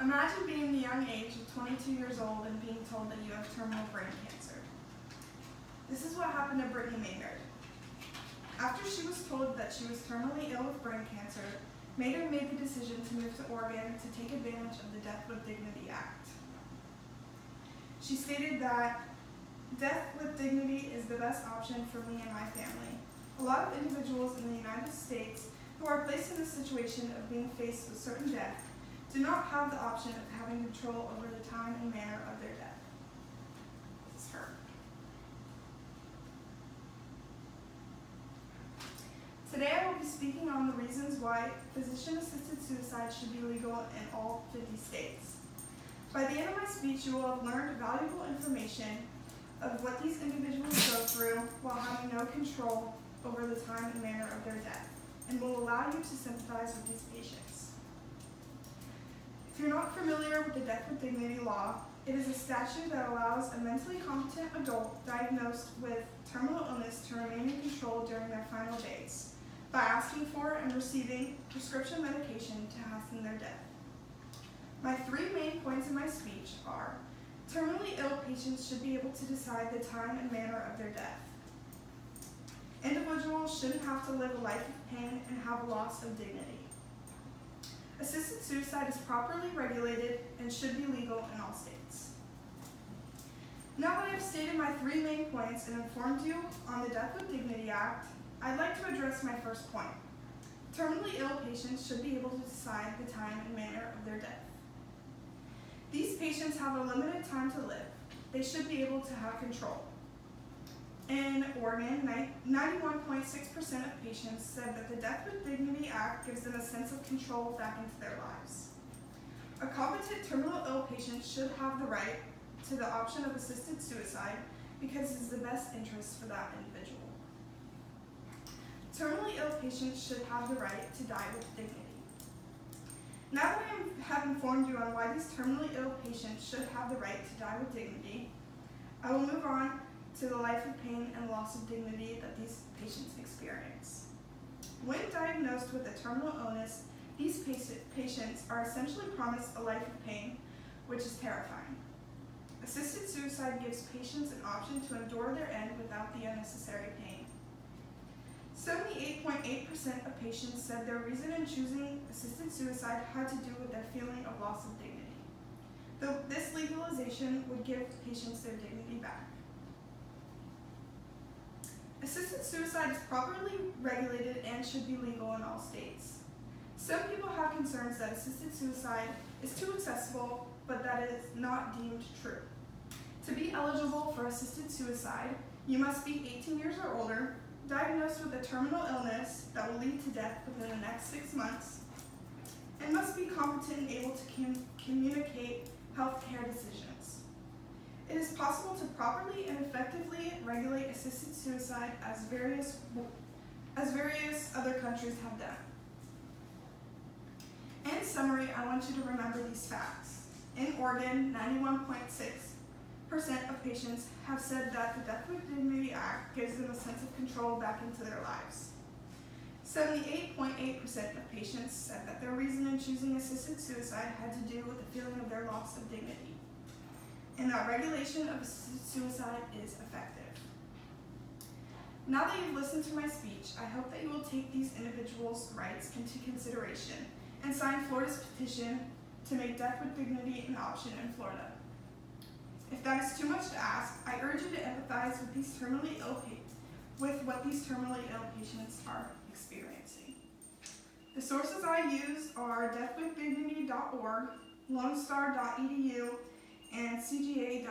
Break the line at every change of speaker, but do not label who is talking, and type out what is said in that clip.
Imagine being the young age of 22 years old and being told that you have terminal brain cancer. This is what happened to Brittany Maynard. After she was told that she was terminally ill with brain cancer, Maynard made the decision to move to Oregon to take advantage of the Death with Dignity Act. She stated that death with dignity is the best option for me and my family. A lot of individuals in the United States who are placed in the situation of being faced with certain death do not have the option of having control over the time and manner of their death. This is her. Today I will be speaking on the reasons why physician-assisted suicide should be legal in all 50 states. By the end of my speech, you will have learned valuable information of what these individuals go through while having no control over the time and manner of their death, and will allow you to sympathize with these patients. If you're not familiar with the Death with Dignity law, it is a statute that allows a mentally competent adult diagnosed with terminal illness to remain in control during their final days by asking for and receiving prescription medication to hasten their death. My three main points in my speech are: terminally ill patients should be able to decide the time and manner of their death. Individuals shouldn't have to live a life of pain and have a loss of dignity. Assisted suicide is properly regulated and should be legal in all states. Now that I've stated my three main points and informed you on the Death with Dignity Act, I'd like to address my first point. Terminally ill patients should be able to decide the time and manner of their death. These patients have a limited time to live. They should be able to have control. In Oregon, 91.6% of patients said that the Death with Dignity Act gives them a sense of control back into their lives. A competent terminal ill patient should have the right to the option of assisted suicide because it is the best interest for that individual. Terminally ill patients should have the right to die with dignity. Now that I have informed you on why these terminally ill patients should have the right to die with dignity, I will move on to the life of pain and loss of dignity that these patients experience. When diagnosed with a terminal illness, these patients are essentially promised a life of pain, which is terrifying. Assisted suicide gives patients an option to endure their end without the unnecessary pain. 78.8% of patients said their reason in choosing assisted suicide had to do with their feeling of loss of dignity. Though this legalization would give patients their dignity back. Assisted suicide is properly regulated and should be legal in all states. Some people have concerns that assisted suicide is too accessible, but that is not deemed true. To be eligible for assisted suicide, you must be 18 years or older, diagnosed with a terminal illness that will lead to death within the next 6 months, and must be competent and able to communicate healthcare decisions. It is possible to properly and effectively regulate assisted suicide as various other countries have done. In summary, I want you to remember these facts. In Oregon, 91.6% of patients have said that the Death with Dignity Act gives them a sense of control back into their lives. 78.8% of patients said that their reason in choosing assisted suicide had to do with the feeling of their loss of dignity, and that regulation of assisted suicide is effective. Now that you've listened to my speech, I hope that you will take these individuals' rights into consideration and sign Florida's petition to make death with dignity an option in Florida. If that is too much to ask, I urge you to empathize with what these terminally ill patients are experiencing. The sources I use are deathwithdignity.org, lonestar.edu, and cga.ct.gov.